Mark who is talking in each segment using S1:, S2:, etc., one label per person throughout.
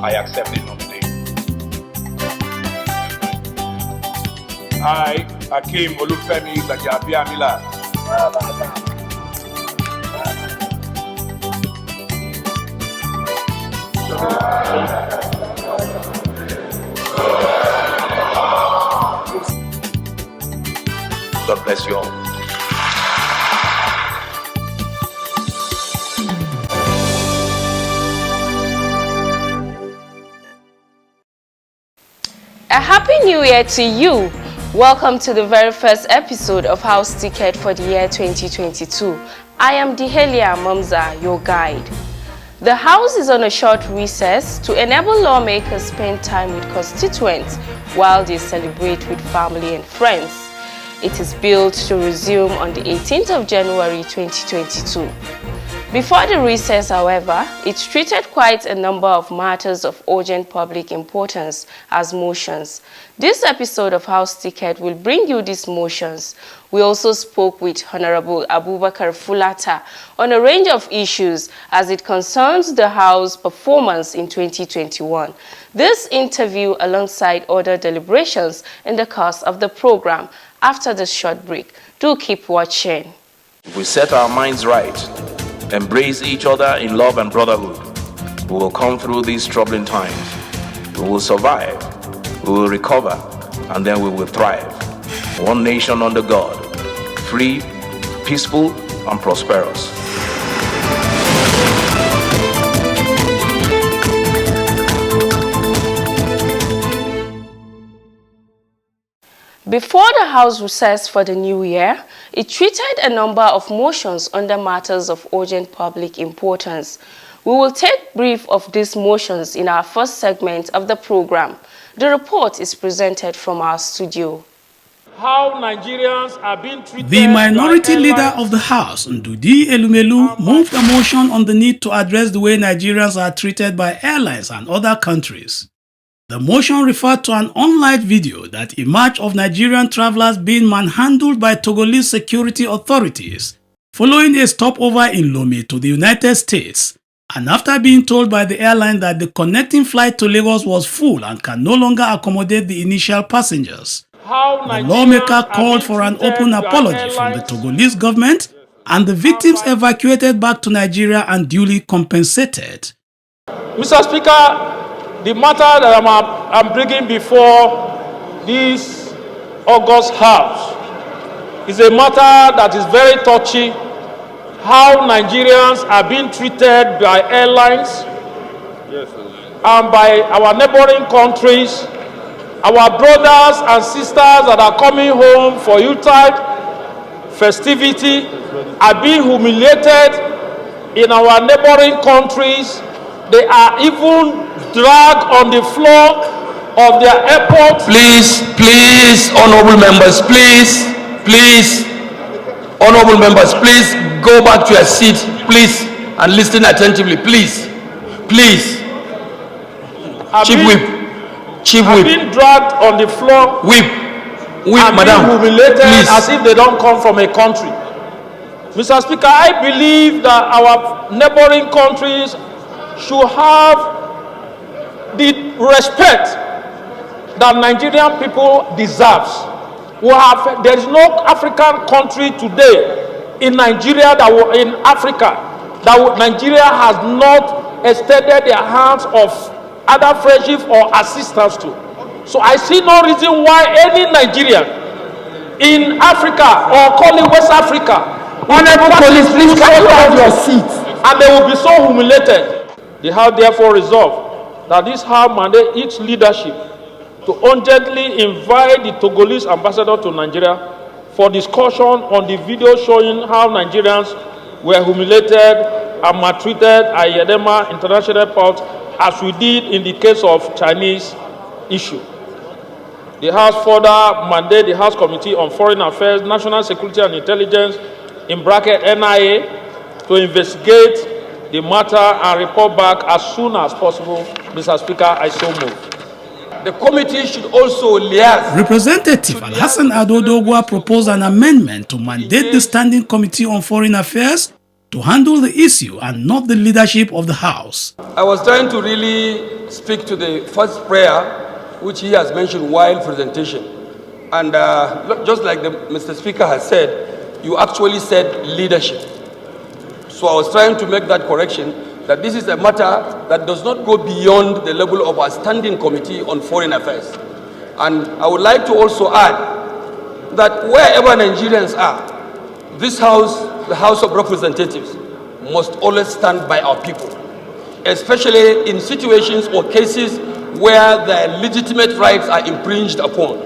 S1: I accept the nomination. I, Akim Olufemi Gbajabiamila. God bless you all.
S2: A happy new year to you. Welcome to the very first episode of House Ticket for the year 2022. I am Dehelia Mamza, your guide. The House is on a short recess to enable lawmakers spend time with constituents while they celebrate with family and friends. It is billed to resume on the 18th of January 2022. Before the recess, however, it treated quite a number of matters of urgent public importance as motions. This episode of House Ticket will bring you these motions. We also spoke with Honorable Abubakar Fulata on a range of issues as it concerns the House performance in 2021. This interview alongside other deliberations in the course of the program after this short break. Do keep watching.
S3: We set our minds right, embrace each other in love and brotherhood. We will come through these troubling times. We will survive, we will recover, and then we will thrive. One nation under God, free, peaceful, and prosperous.
S2: Before the House recessed for the new year, it treated a number of motions under matters of urgent public importance. We will take brief of these motions in our first segment of the program. The report is presented from our studio.
S4: How Nigerians are being treated.
S5: The minority leader of the House, Ndudi Elumelu, moved a motion on the need to address the way Nigerians are treated by airlines and other countries. The motion referred to an online video that emerged of Nigerian travelers being manhandled by Togolese security authorities following a stopover in Lome to the United States, and after being told by the airline that the connecting flight to Lagos was full and can no longer accommodate the initial passengers. The lawmaker called for an open apology from the Togolese government and the victims evacuated back to Nigeria and duly compensated.
S4: Mr. Speaker, the matter that I'm bringing before this August House is a matter that is very touchy. How Nigerians are being treated by airlines and by our neighboring countries. Our brothers and sisters that are coming home for Yuletide festivity are being humiliated in our neighboring countries. They are even dragged on the floor of their airport.
S3: Please, honorable members, please, honorable members, please go back to your seat, please, and listen attentively, please. Chief Whip.
S4: Being dragged on the floor.
S3: Whip,
S4: and
S3: madam.
S4: Being humiliated
S3: please.
S4: as if they don't come from a country. Mr. Speaker, I believe that our neighboring countries should have the respect that Nigerian people deserves. There is no African country today in Nigeria in Africa that Nigeria has not extended their hands of other friendship or assistance to. So I see no reason why any Nigerian in Africa or call it West Africa,
S6: honorable police, please carry out your seat,
S4: and they will be so humiliated. They have therefore resolved that this House mandate its leadership to urgently invite the Togolese ambassador to Nigeria for discussion on the video showing how Nigerians were humiliated and maltreated at Yedema International Airport, as we did in the case of Chinese issue. The House further mandate the House Committee on Foreign Affairs, National Security and Intelligence, in bracket NIA, to investigate the matter and report back as soon as possible. Mr. Speaker, I so move.
S6: The committee should also liaise.
S5: Representative Alhassan Adodogwa proposed an amendment to mandate the Standing Committee on Foreign Affairs to handle the issue and not the leadership of the House.
S6: I was trying to really speak to the first prayer, which he has mentioned while presentation. And just like Mr. Speaker has said, you actually said leadership. So I was trying to make that correction, that this is a matter that does not go beyond the level of our standing committee on foreign affairs. And I would like to also add that wherever Nigerians are, this House, the House of Representatives, must always stand by our people, especially in situations or cases where their legitimate rights are infringed upon.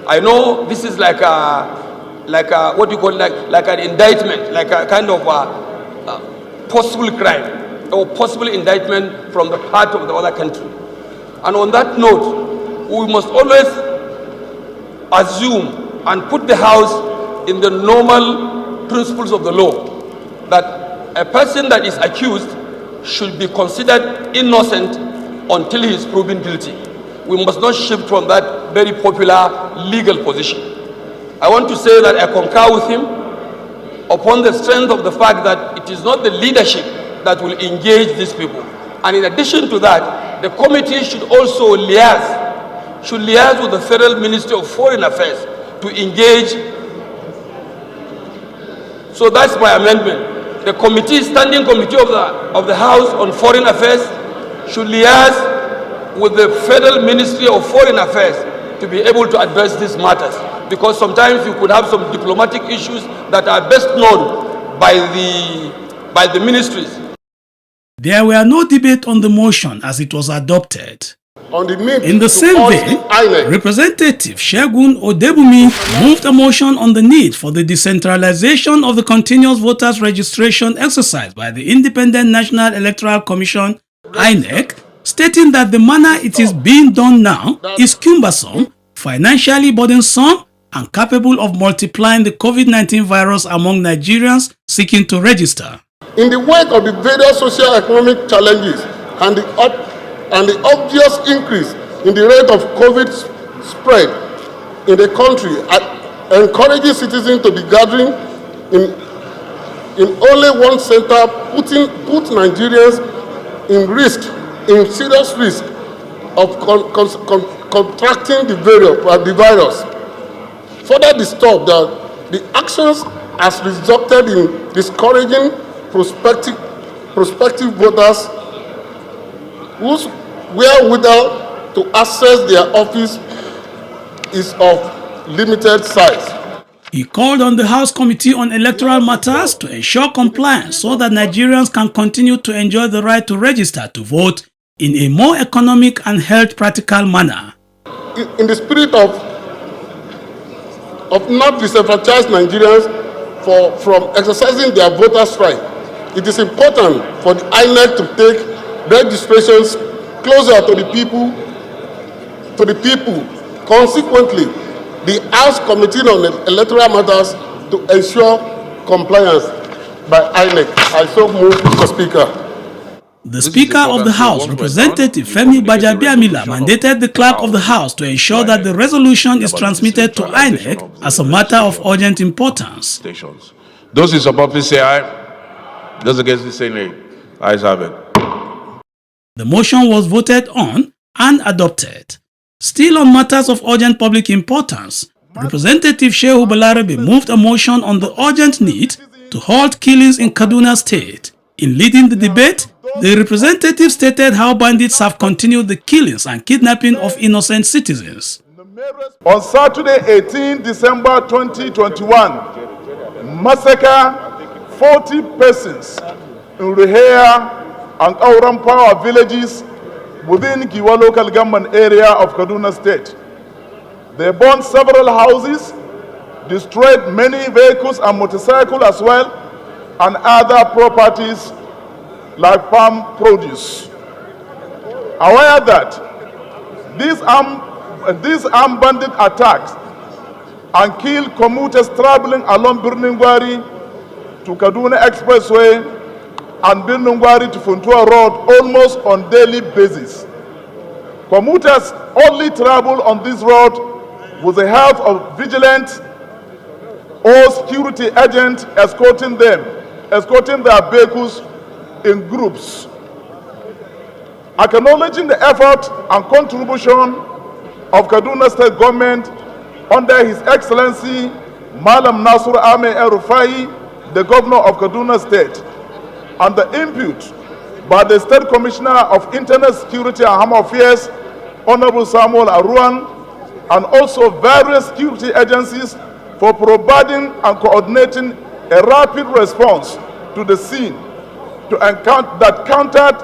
S6: I know this is like what you call like an indictment, like a kind of possible crime or possible indictment from the part of the other country. And on that note, we must always assume and put the House in the normal principles of the law, that a person that is accused should be considered innocent until he is proven guilty. We must not shift from that very popular legal position. I want to say that I concur with him upon the strength of the fact that it is not the leadership that will engage these people. And in addition to that, the committee should also liaise with the Federal Ministry of Foreign Affairs to engage. So that's my amendment. The committee, standing committee of the House on Foreign Affairs should liaise with the Federal Ministry of Foreign Affairs to be able to address these matters. Because sometimes you could have some diplomatic issues that are best known by the ministries.
S5: There were no debate on the motion as it was adopted. In the same vein, Representative Segun Odebumi moved a motion on the need for the decentralization of the continuous voters registration exercise by the Independent National Electoral Commission, INEC, stating that the manner it is being done now is cumbersome, financially burdensome, and capable of multiplying the COVID-19 virus among Nigerians seeking to register.
S7: In the wake of the various socio-economic challenges and the obvious increase in the rate of COVID spread in the country, encouraging citizens to be gathering in only one center put Nigerians in serious risk of contracting the virus. Further disturbed that the actions has resulted in discouraging prospective voters whose wherewithal to access their office is of limited size.
S5: He called on the House Committee on Electoral Matters to ensure compliance so that Nigerians can continue to enjoy the right to register to vote in a more economic and health practical manner.
S7: In the spirit of not disenfranchise Nigerians from exercising their voters' right, it is important for the INEC to take registrations closer to the people. Consequently, the House Committee on Electoral Matters to ensure compliance by INEC. I so move, Mr. Speaker.
S5: The Speaker of the House, Representative Femi Gbajabiamila, mandated the Clerk of the House to ensure that the resolution is transmitted to INEC as a matter of urgent importance.
S3: Those in support, please say aye. Those against, please say nay. Ayes have it.
S5: The motion was voted on and adopted. Still on matters of urgent public importance, Representative Shehu Balarabe moved a motion on the urgent need to halt killings in Kaduna State. In leading the debate, the representative stated how bandits have continued the killings and kidnapping of innocent citizens.
S8: On Saturday, 18 December 2021, massacre 40 persons in Ruhea and Auram Power villages within Giwa local government area of Kaduna State. They burned several houses, destroyed many vehicles and motorcycles as well, and other properties like farm produce. Aware that these armed bandit attacks and killed commuters traveling along Birningwari to Kaduna Expressway and Birningwari to Funtua Road almost on daily basis. Commuters only travel on this road with the help of vigilant or security agent escorting them escorting their vehicles in groups. Acknowledging the effort and contribution of Kaduna State government under His Excellency Malam Nasur Ahmed El-Rufai, the Governor of Kaduna State, and the input by the State Commissioner of Internal Security and Home Affairs, Honorable Samuel Aruan, and also various security agencies for providing and coordinating a rapid response to the scene that countered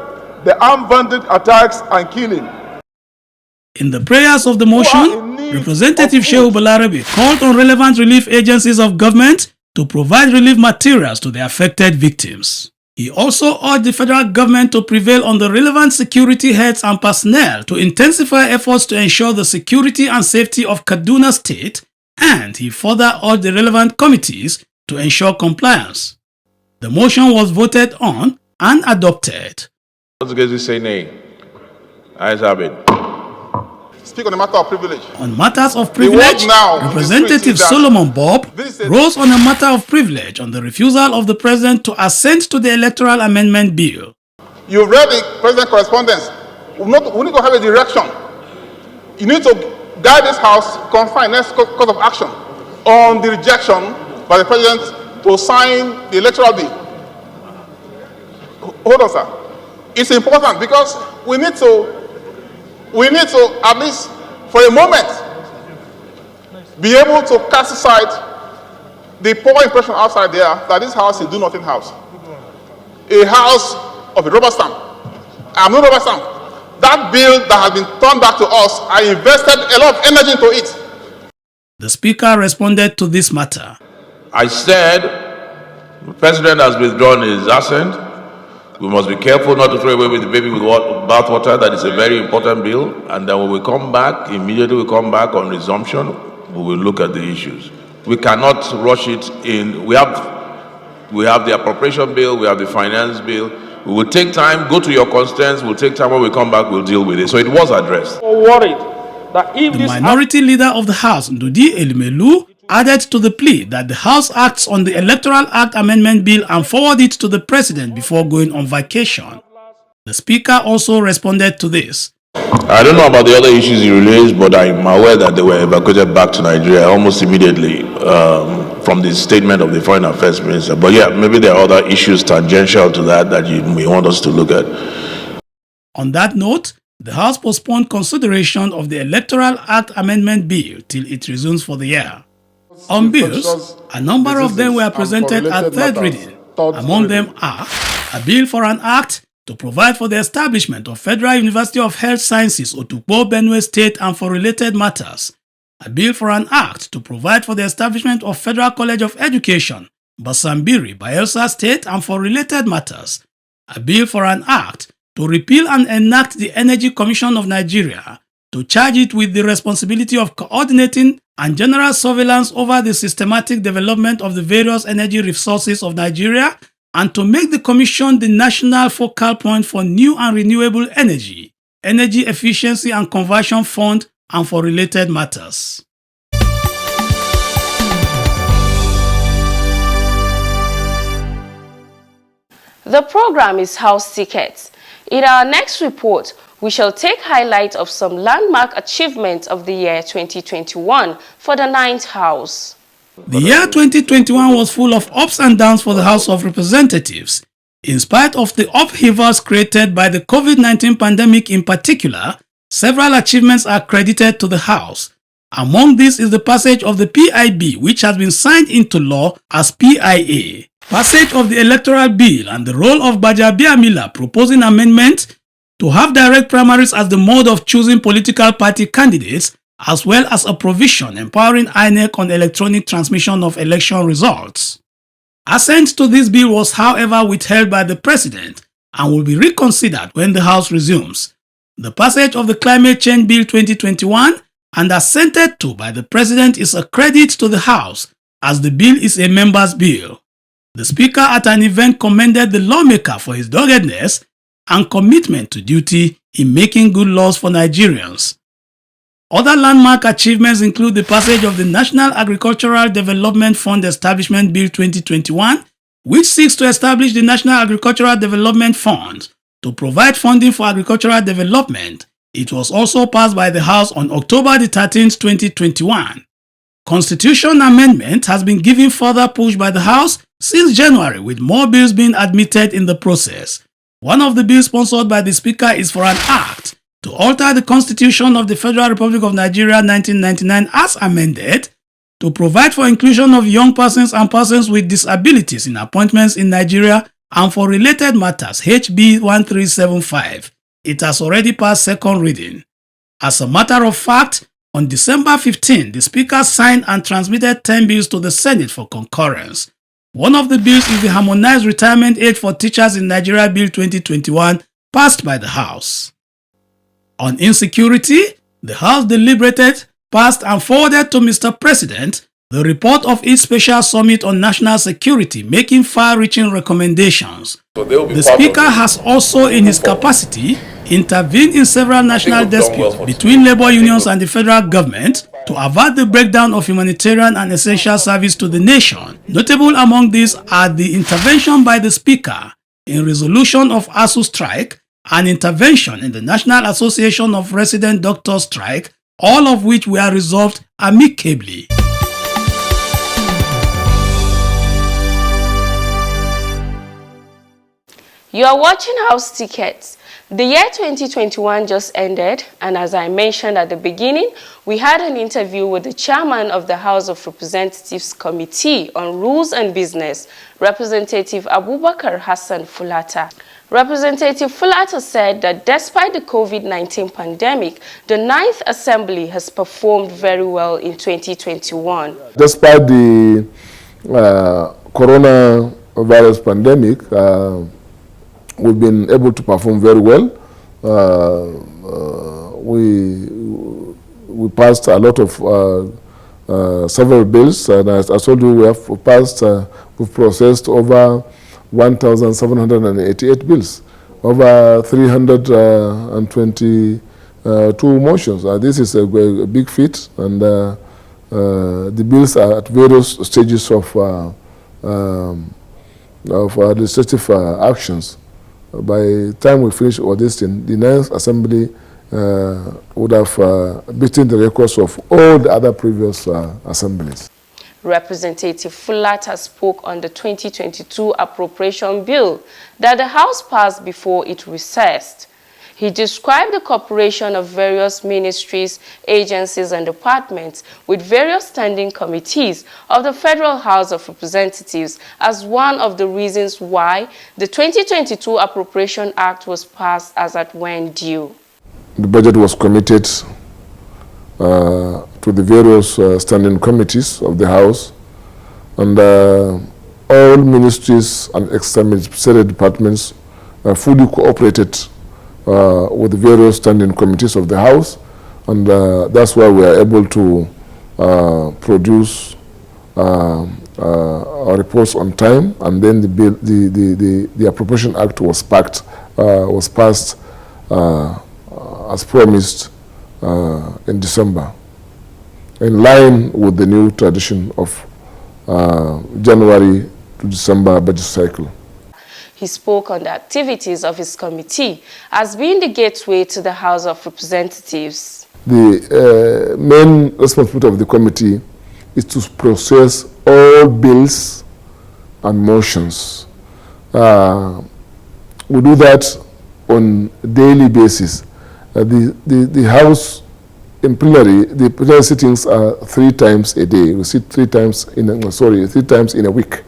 S8: the armed bandit attacks and killing.
S5: In the prayers of the motion, Representative Shehu Balarabe called on relevant relief agencies of government to provide relief materials to the affected victims. He also urged the federal government to prevail on the relevant security heads and personnel to intensify efforts to ensure the security and safety of Kaduna State, and he further urged the relevant committees to ensure compliance. The motion was voted on and adopted.
S3: Those against it say nay. Ayes have it.
S9: Speak on the matter of privilege.
S5: On matters of privilege, Representative Solomon Bob rose on a matter of privilege on the refusal of the President to assent to the Electoral Amendment Bill.
S9: You've read the President's correspondence. We need to have a direction. You need to guide this House, confine next course of action on the rejection by the President to sign the Electoral Bill. Hold on, sir. It's important because we need to at least for a moment be able to cast aside the poor impression outside there that this house is do-nothing house. A house of a rubber stamp. I'm no rubber stamp. That bill that has been turned back to us, I invested a lot of energy into it.
S5: The Speaker responded to this matter.
S3: I said the President has withdrawn his assent. We must be careful not to throw away with the baby with bathwater. That is a very important bill. And then when we come back, immediately we come back on resumption, we will look at the issues. We cannot rush it in. We have the Appropriation Bill, we have the Finance Bill. We will take time, go to your constituents, we'll take time. When we come back, we'll deal with it. So it was addressed.
S4: Worried that if
S5: the minority leader of the House, Ndudi Elumelu, added to the plea that the House acts on the Electoral Act Amendment Bill and forward it to the President before going on vacation. The Speaker also responded to this.
S3: I don't know about the other issues he raised, but I'm aware that they were evacuated back to Nigeria almost immediately from the statement of the Foreign Affairs Minister. But yeah, maybe there are other issues tangential to that you may want us to look at.
S5: On that note, the House postponed consideration of the Electoral Act Amendment Bill till it resumes for the year. On bills, a number of them were presented at third reading. Among them are a bill for an act to provide for the establishment of Federal University of Health Sciences, Otukpo, Benue State, and for related matters, a bill for an act to provide for the establishment of Federal College of Education, Basambiri, Bayelsa State, and for related matters, a bill for an act to repeal and enact the Energy Commission of Nigeria, to charge it with the responsibility of coordinating and general surveillance over the systematic development of the various energy resources of Nigeria, and to make the Commission the national focal point for new and renewable energy, energy efficiency and conversion fund, and for related matters.
S2: The program is House Tickets. In our next report, we shall take highlight of some landmark achievements of the year 2021 for the 9th House.
S5: The year 2021 was full of ups and downs for the House of Representatives. In spite of the upheavals created by the COVID-19 pandemic in particular, several achievements are credited to the House. Among these is the passage of the PIB, which has been signed into law as PIA, passage of the Electoral Bill, and the role of Gbajabiamila proposing amendment to have direct primaries as the mode of choosing political party candidates, as well as a provision empowering INEC on electronic transmission of election results. Assent to this bill was, however, withheld by the President and will be reconsidered when the House resumes. The passage of the Climate Change Bill 2021 and assented to by the President is a credit to the House, as the bill is a member's bill. The Speaker at an event commended the lawmaker for his doggedness and commitment to duty in making good laws for Nigerians. Other landmark achievements include the passage of the National Agricultural Development Fund Establishment Bill 2021, which seeks to establish the National Agricultural Development Fund to provide funding for agricultural development. It was also passed by the House on October 13, 2021. Constitution amendment has been given further push by the House since January, with more bills being admitted in the process. One of the bills sponsored by the Speaker is for an act to alter the Constitution of the Federal Republic of Nigeria 1999 as amended to provide for inclusion of young persons and persons with disabilities in appointments in Nigeria and for related matters, HB 1375. It has already passed second reading. As a matter of fact, on December 15, the Speaker signed and transmitted 10 bills to the Senate for concurrence. One of the bills is the Harmonized Retirement Age for Teachers in Nigeria Bill 2021, passed by the House. On insecurity, the House deliberated, passed and forwarded to Mr. President the report of its special summit on national security, making far-reaching recommendations. The Speaker has also, in his capacity, intervened in several national disputes between labor unions and the federal government to avert the breakdown of humanitarian and essential service to the nation. Notable among these are the intervention by the Speaker in resolution of ASU strike and intervention in the National Association of Resident Doctors strike, all of which were resolved amicably.
S2: You are watching House Tickets. The year 2021 just ended, and as I mentioned at the beginning, we had an interview with the chairman of the House of Representatives Committee on Rules and Business, Representative Abubakar Fulata. Representative Fulata said that despite the COVID-19 pandemic, the 9th Assembly has performed very well in 2021.
S10: Despite the coronavirus pandemic, we've been able to perform very well. We passed a lot of several bills, and as I told you, we have passed, we've processed over 1,788 bills, over 322 motions. This is a big feat, and the bills are at various stages of legislative actions. By the time we finish all this thing, the 9th Assembly would have beaten the records of all the other previous assemblies.
S2: Representative Fulata spoke on the 2022 Appropriation Bill that the House passed before it recessed. He described the cooperation of various ministries, agencies and departments with various standing committees of the Federal House of Representatives as one of the reasons why the 2022 Appropriation Act was passed as at when due.
S10: The budget was committed to the various standing committees of the House, and all ministries and external departments fully cooperated with the various standing committees of the House, and that's why we are able to produce our reports on time, and then the Appropriation Act was passed as promised in December, in line with the new tradition of January to December budget cycle.
S2: He spoke on the activities of his committee as being the gateway to the House of Representatives.
S10: The main responsibility of the committee is to process all bills and motions. We do that on a daily basis. The House in plenary, the plenary sittings are 3 times a day. We sit 3 times in a week.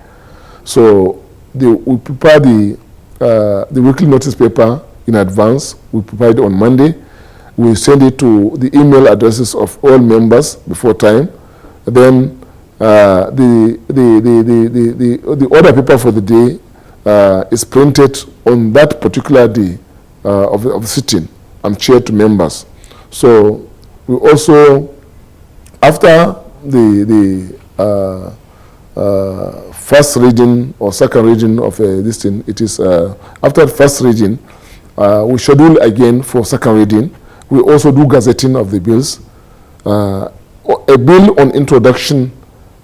S10: So we prepare the weekly notice paper in advance. We prepare it on Monday. We send it to the email addresses of all members before time. Then the order paper for the day is printed on that particular day of the sitting and shared to members. So we also, after the first reading or second reading of this thing, it is after the first reading, we schedule again for second reading. We also do gazetting of the bills. A bill on introduction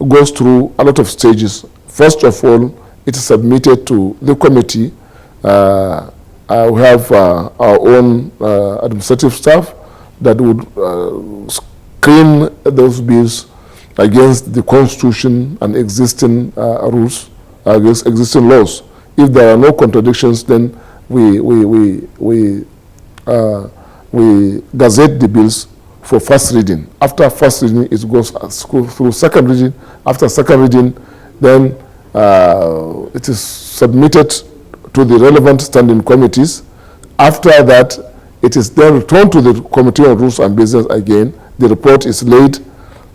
S10: goes through a lot of stages. First of all, it is submitted to the committee. We have our own administrative staff that would screen those bills against the Constitution and existing rules, against existing laws. If there are no contradictions, then we gazette the bills for first reading. After first reading, it goes through second reading. After second reading, then it is submitted to the relevant standing committees. After that, it is then returned to the Committee on Rules and Business again. The report is laid.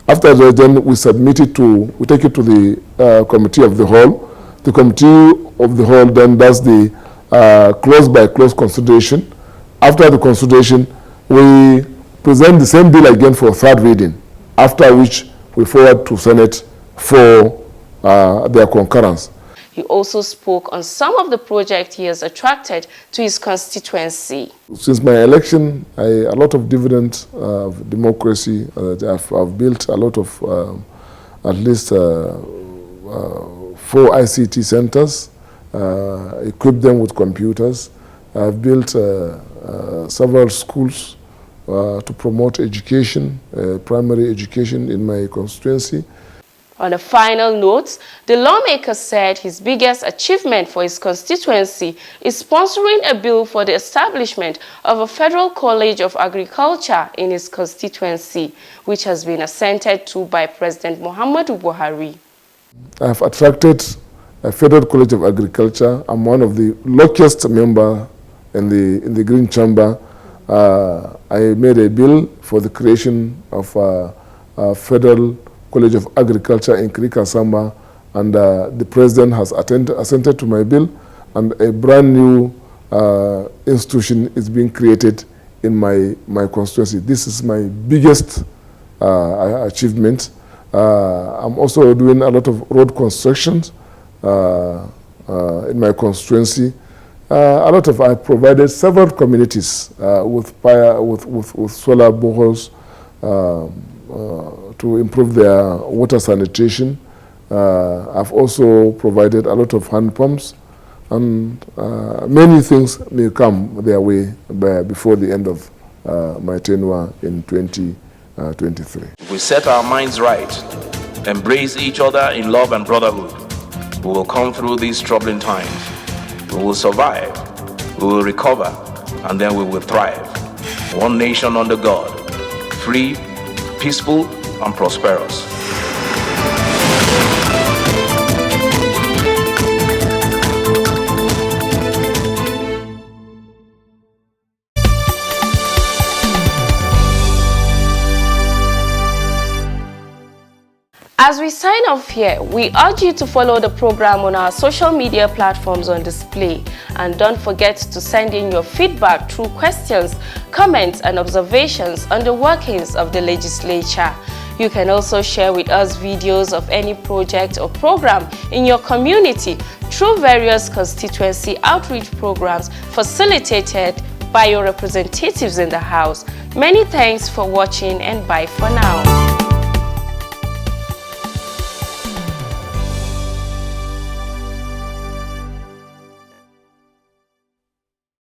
S10: After that, then we take it to the Committee of the Whole. The Committee of the Whole then does the clause-by-clause consideration. After the consideration, we present the same bill again for third reading, after which we forward to Senate for their concurrence.
S2: He also spoke on some of the projects he has attracted to his constituency.
S10: Since my election, a lot of dividends of democracy. I've built a lot of, at least 4 ICT centers, equipped them with computers. I've built several schools to promote education, primary education in my constituency.
S2: On a final note, the lawmaker said his biggest achievement for his constituency is sponsoring a bill for the establishment of a Federal College of Agriculture in his constituency, which has been assented to by President Muhammadu Buhari.
S10: I have attracted a Federal College of Agriculture. I'm one of the luckiest members in the Green Chamber. I made a bill for the creation of a Federal College of Agriculture in Kirikasamba, and the President has assented to my bill, and a brand new institution is being created in my constituency. This is my biggest achievement. I'm also doing a lot of road constructions in my constituency. I provided several communities with solar boreholes to improve their water sanitation. I've also provided a lot of hand pumps, and many things may come their way before the end of my tenure in 2023.
S3: We set our minds right, embrace each other in love and brotherhood. We will come through these troubling times. We will survive, we will recover, and then we will thrive. One nation under God, free, peaceful, and prosperous.
S2: As we sign off here, we urge you to follow the program on our social media platforms on display. And don't forget to send in your feedback through questions, comments, and observations on the workings of the legislature. You can also share with us videos of any project or program in your community through various constituency outreach programs facilitated by your representatives in the House. Many thanks for watching, and bye for now.